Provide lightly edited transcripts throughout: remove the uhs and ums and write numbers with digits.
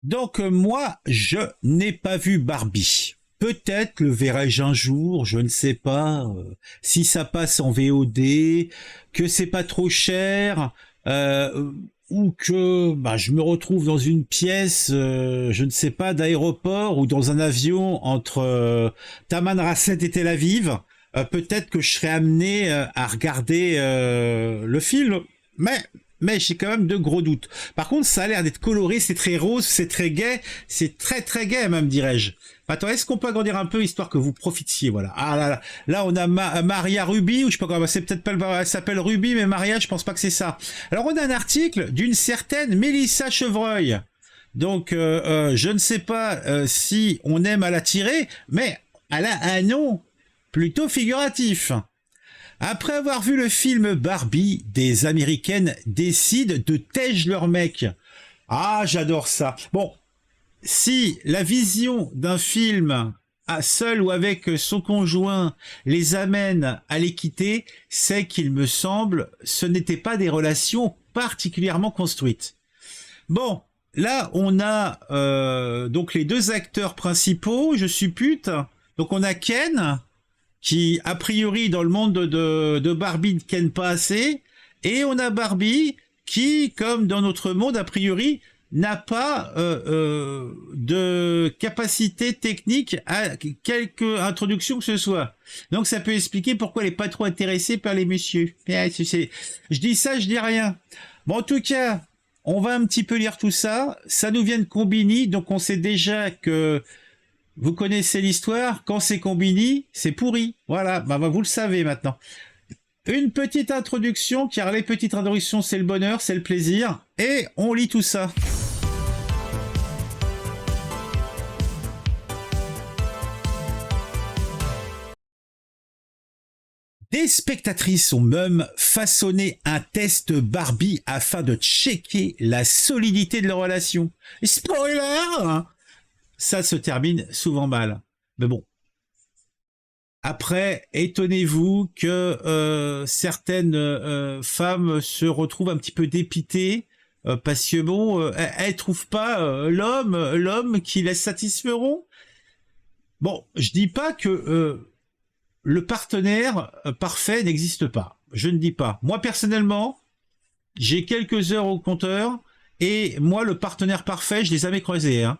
Donc moi, je n'ai pas vu Barbie. Peut-être le verrai-je un jour, je ne sais pas. Si ça passe en VOD, que c'est pas trop cher, ou que bah, je me retrouve dans une pièce, je ne sais pas, d'aéroport ou dans un avion entre Tamanrasset et Tel Aviv. Peut-être que je serai amené à regarder le film, mais j'ai quand même de gros doutes. Par contre, ça a l'air d'être coloré, c'est très rose, c'est très gai, c'est très très gai même, dirais-je. Attends, est-ce qu'on peut agrandir un peu histoire que vous profitiez, voilà. Ah là là, là on a Maria Ruby, ou je sais pas comment, c'est peut-être pas, elle s'appelle Ruby, mais Maria, je pense pas que c'est ça. Alors on a un article d'une certaine Mélissa Chevreuil. Donc je ne sais pas si on aime à la tirer, mais elle a un nom plutôt figuratif. Après avoir vu le film Barbie, des Américaines décident de tège leur mec. Ah, j'adore ça. Bon, si la vision d'un film à seul ou avec son conjoint les amène à les quitter, c'est qu'il me semble ce n'étaient pas des relations particulièrement construites. Bon, là on a donc les deux acteurs principaux, je suppute. Donc on a Ken, qui, a priori, dans le monde de Barbie, ne ken pas assez. Et on a Barbie, qui, comme dans notre monde, a priori, n'a pas de capacité technique à quelque introduction que ce soit. Donc ça peut expliquer pourquoi elle n'est pas trop intéressée par les messieurs. Je dis ça, je dis rien. Bon, en tout cas, on va un petit peu lire tout ça. Ça nous vient de Combini, donc on sait déjà que vous connaissez l'histoire, quand c'est Combini, c'est pourri. Voilà, bah, vous le savez maintenant. Une petite introduction, car les petites introductions, c'est le bonheur, c'est le plaisir. Et on lit tout ça. Des spectatrices ont même façonné un test Barbie afin de checker la solidité de leur relation. Spoiler! Ça se termine souvent mal. Mais bon. Après, étonnez-vous que certaines femmes se retrouvent un petit peu dépitées parce que bon, elles trouvent pas l'homme qui les satisferont. Bon, je dis pas que le partenaire parfait n'existe pas. Je ne dis pas. Moi personnellement, j'ai quelques heures au compteur et moi le partenaire parfait, je l'ai jamais croisé. Hein.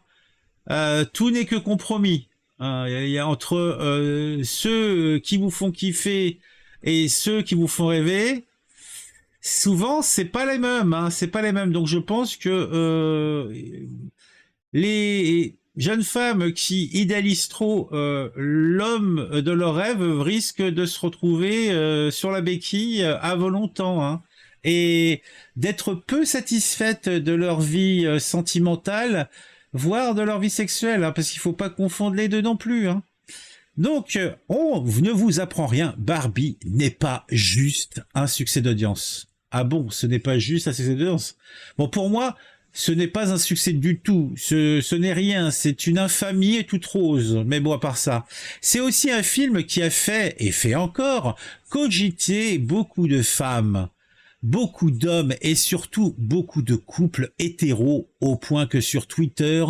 Tout n'est que compromis. Il y a entre ceux qui vous font kiffer et ceux qui vous font rêver. Souvent, c'est pas les mêmes. Hein, c'est pas les mêmes. Donc, je pense que les jeunes femmes qui idéalisent trop l'homme de leur rêve risquent de se retrouver sur la béquille avant longtemps. Hein, et d'être peu satisfaites de leur vie sentimentale, voire de leur vie sexuelle, hein, parce qu'il faut pas confondre les deux non plus. Hein. Donc, on ne vous apprend rien, Barbie n'est pas juste un succès d'audience. Ah bon, ce n'est pas juste un succès d'audience. Bon, pour moi, ce n'est pas un succès du tout. Ce n'est rien, c'est une infamie toute rose. Mais bon, à part ça, c'est aussi un film qui a fait, et fait encore, cogiter beaucoup de femmes. Beaucoup d'hommes et surtout beaucoup de couples hétéros au point que sur Twitter,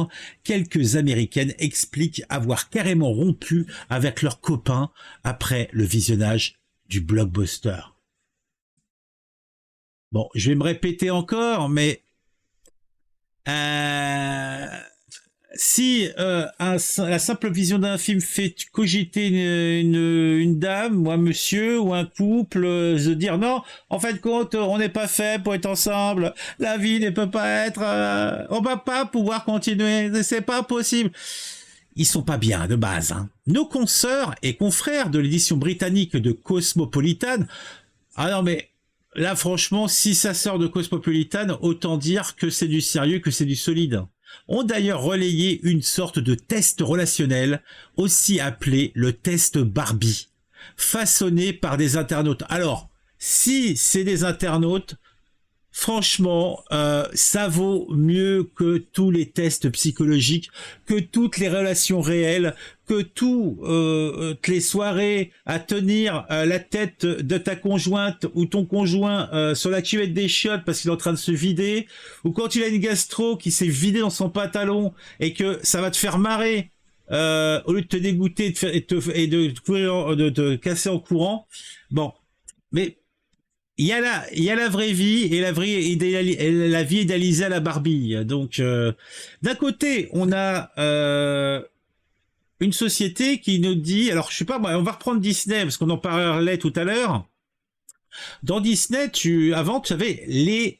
quelques Américaines expliquent avoir carrément rompu avec leurs copains après le visionnage du blockbuster. Bon, je vais me répéter encore, mais si la simple vision d'un film fait cogiter une dame ou un monsieur ou un couple, de dire non, en fin de compte, on n'est pas fait pour être ensemble, la vie ne peut pas être, on va pas pouvoir continuer, c'est pas possible. Ils sont pas bien de base. Hein. Nos consoeurs et confrères de l'édition britannique de Cosmopolitan, ah non mais là franchement, si ça sort de Cosmopolitan, autant dire que c'est du sérieux, que c'est du solide. Ont d'ailleurs relayé une sorte de test relationnel, aussi appelé le test Barbie, façonné par des internautes. Alors, si c'est des internautes, franchement, ça vaut mieux que tous les tests psychologiques, que toutes les relations réelles, que toutes les soirées à tenir la tête de ta conjointe ou ton conjoint sur la cuvette des chiottes parce qu'il est en train de se vider, ou quand il a une gastro qui s'est vidée dans son pantalon et que ça va te faire marrer. Au lieu de te dégoûter et de te casser en courant, bon, mais il y a la vraie vie et la vie idéalisée à la Barbie. Donc, d'un côté, on a une société qui nous dit, alors je sais pas, on va reprendre Disney parce qu'on en parlait tout à l'heure. Dans Disney, avant, tu avais les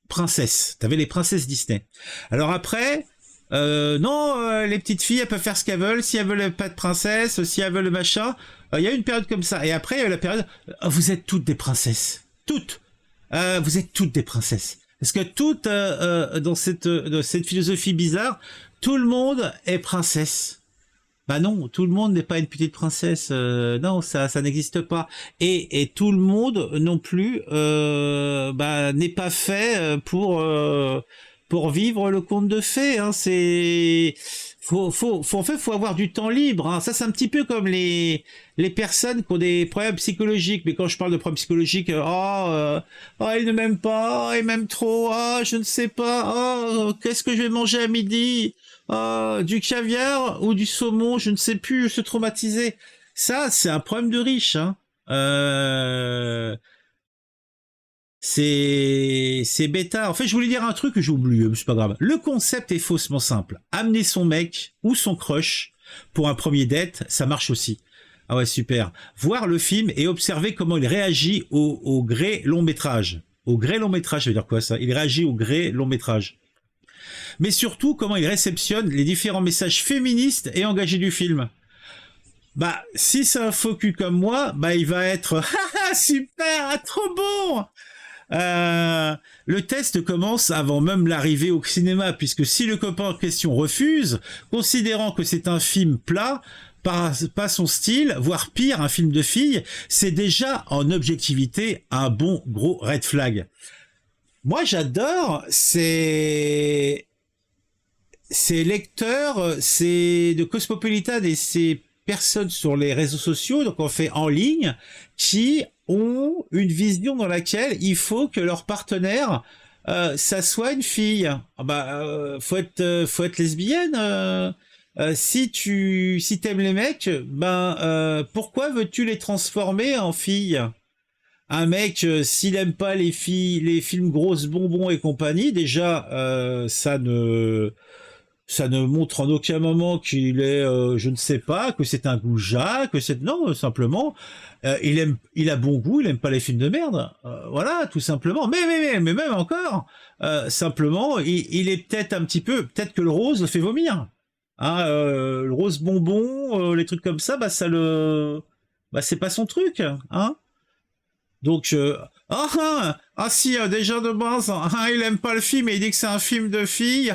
princesses. Tu avais les princesses Disney. Alors après, non, les petites filles, elles peuvent faire ce qu'elles veulent. Si elles veulent pas de princesse, si elles veulent le machin, il y a une période comme ça. Et après, il y a la période, vous êtes toutes des princesses. Toutes. Vous êtes toutes des princesses. Parce que toutes, dans cette philosophie bizarre, tout le monde est princesse. Bah non, tout le monde n'est pas une petite princesse. Non, ça n'existe pas. Et tout le monde non plus, n'est pas fait pour vivre le conte de fées. Hein. En fait, faut avoir du temps libre. Hein. Ça, c'est un petit peu comme les personnes qui ont des problèmes psychologiques. Mais quand je parle de problèmes psychologiques, il ne m'aime pas, il m'aime trop, je ne sais pas, qu'est-ce que je vais manger à midi? Du caviar ou du saumon, je ne sais plus, se traumatiser. Ça, c'est un problème de riche. Hein. C'est bêta. En fait, je voulais dire un truc que j'ai oublié, mais c'est pas grave. Le concept est faussement simple. Amener son mec ou son crush pour un premier date, ça marche aussi. Ah ouais, super. Voir le film et observer comment il réagit au gré long métrage. Au gré long métrage, ça veut dire quoi ça? Il réagit au gré long métrage. Mais surtout, comment il réceptionne les différents messages féministes et engagés du film. Bah, si c'est un faux cul comme moi, il va être super, trop bon. Le test commence avant même l'arrivée au cinéma, puisque si le copain en question refuse, considérant que c'est un film plat, pas son style, voire pire, un film de filles, c'est déjà en objectivité un bon gros red flag. Moi, j'adore ces lecteurs, c'est de Cosmopolitan et ces personnes sur les réseaux sociaux, donc on fait en ligne, qui ont une vision dans laquelle il faut que leur partenaire, ça soit une fille. Faut être lesbienne. Si t'aimes les mecs, pourquoi veux-tu les transformer en filles? Un mec, s'il aime pas les filles, les films grosses bonbons et compagnie, déjà, ça ne montre en aucun moment qu'il est, je ne sais pas, que c'est un goujat, que c'est non, simplement, il a bon goût, il aime pas les films de merde, voilà, tout simplement. Mais même encore, simplement, il est peut-être un petit peu, peut-être que le rose le fait vomir, hein, le rose bonbon, les trucs comme ça, c'est pas son truc, hein. Donc, si, déjà de base, il aime pas le film et il dit que c'est un film de filles.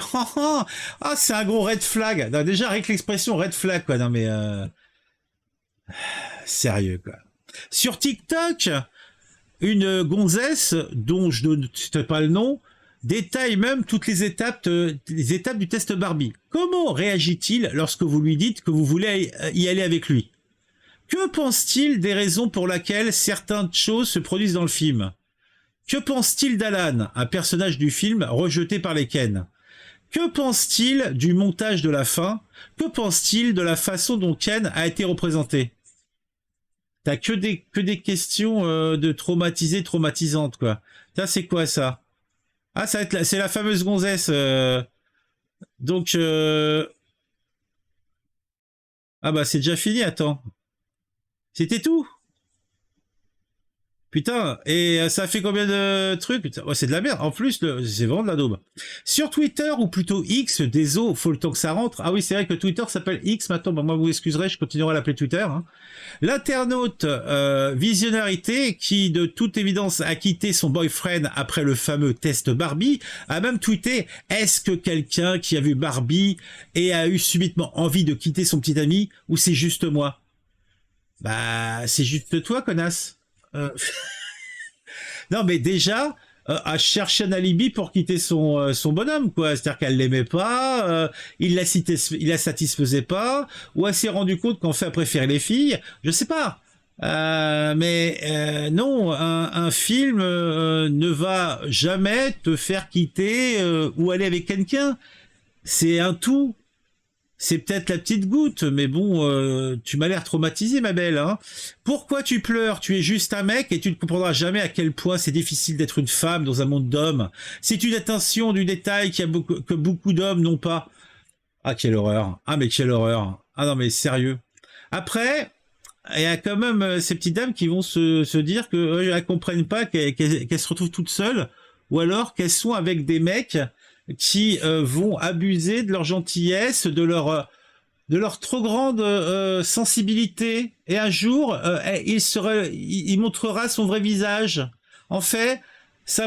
C'est un gros red flag. Non, déjà, avec l'expression red flag, quoi. Non, mais, sérieux, quoi. Sur TikTok, une gonzesse, dont je ne sais pas le nom, détaille même toutes les étapes du test Barbie. Comment réagit-il lorsque vous lui dites que vous voulez y aller avec lui? Que pense-t-il des raisons pour lesquelles certaines choses se produisent dans le film? Que pense-t-il d'Alan, un personnage du film rejeté par les Ken? Que pense-t-il du montage de la fin? Que pense-t-il de la façon dont Ken a été représenté? T'as que des questions de traumatisantes, quoi. Ça, c'est quoi, ça? Ah, c'est la fameuse gonzesse. Donc, c'est déjà fini, attends. C'était tout. Putain, et ça fait combien de trucs? C'est de la merde. En plus, c'est vraiment de la daube. Sur Twitter, ou plutôt X, désolé, faut le temps que ça rentre. Ah oui, c'est vrai que Twitter s'appelle X maintenant. Moi, vous excuserez, je continuerai à l'appeler Twitter. Hein. L'internaute Visionarité, qui de toute évidence a quitté son boyfriend après le fameux test Barbie, a même tweeté: est-ce que quelqu'un qui a vu Barbie et a eu subitement envie de quitter son petit ami, ou c'est juste moi? C'est juste toi, connasse. Non, mais déjà, à chercher un alibi pour quitter son bonhomme, quoi. C'est-à-dire qu'elle l'aimait pas, il la satisfaisait pas, ou elle s'est rendu compte qu'en fait elle préférait les filles, je sais pas. Mais non, un film ne va jamais te faire quitter ou aller avec quelqu'un. C'est un tout. C'est peut-être la petite goutte, mais bon, tu m'as l'air traumatisé, ma belle. Hein. Pourquoi tu pleures? Tu es juste un mec et tu ne comprendras jamais à quel point c'est difficile d'être une femme dans un monde d'hommes. C'est une attention du détail que beaucoup d'hommes n'ont pas. Ah, quelle horreur. Ah, mais quelle horreur. Ah non, mais sérieux. Après, il y a quand même ces petites dames qui vont se dire qu'elles ne comprennent pas qu'elles se retrouvent toutes seules, ou alors qu'elles sont avec des mecs qui vont abuser de leur gentillesse, de leur trop grande sensibilité. Et un jour, il montrera son vrai visage. En fait,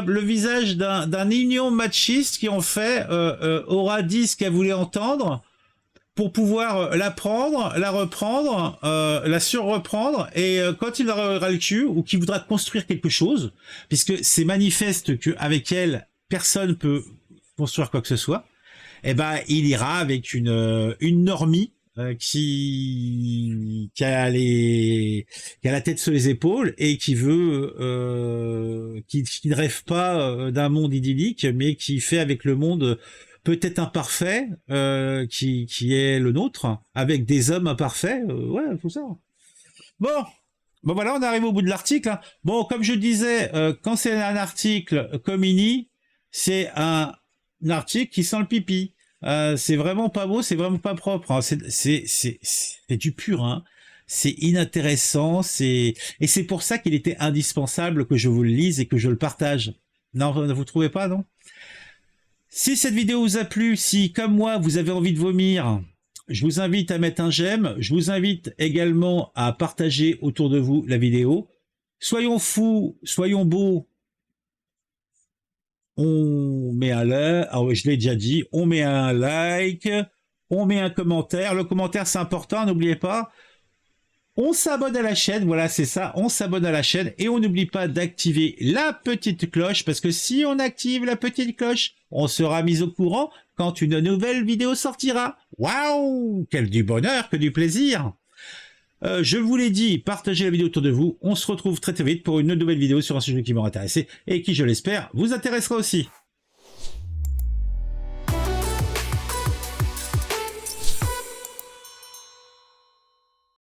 le visage d'un ignon machiste qui en fait aura dit ce qu'elle voulait entendre pour pouvoir la prendre, la reprendre, la surreprendre, et quand il aura le cul, ou qu'il voudra construire quelque chose, puisque c'est manifeste qu'avec elle, personne peut construire quoi que ce soit, eh ben il ira avec une normie qui a la tête sur les épaules et qui veut qui ne rêve pas d'un monde idyllique, mais qui fait avec le monde peut-être imparfait qui est le nôtre, avec des hommes imparfaits, ouais, tout ça. Bon voilà, on arrive au bout de l'article. Hein. Bon, comme je disais, quand c'est un article comme INI, c'est un article qui sent le pipi. C'est vraiment pas beau, c'est vraiment pas propre. Hein. C'est du pur. Hein. C'est inintéressant. Et c'est pour ça qu'il était indispensable que je vous le lise et que je le partage. Non, vous trouvez pas, non? Si cette vidéo vous a plu, si comme moi vous avez envie de vomir, je vous invite à mettre un j'aime. Je vous invite également à partager autour de vous la vidéo. Soyons fous, soyons beaux. On met un like, je l'ai déjà dit, on met un like, on met un commentaire. Le commentaire, c'est important, n'oubliez pas. On s'abonne à la chaîne, voilà, c'est ça, on s'abonne à la chaîne et on n'oublie pas d'activer la petite cloche parce que si on active la petite cloche, on sera mis au courant quand une nouvelle vidéo sortira. Waouh, quel du bonheur, que du plaisir. Je vous l'ai dit, partagez la vidéo autour de vous. On se retrouve très très vite pour une nouvelle vidéo sur un sujet qui m'aura intéressé et qui, je l'espère, vous intéressera aussi.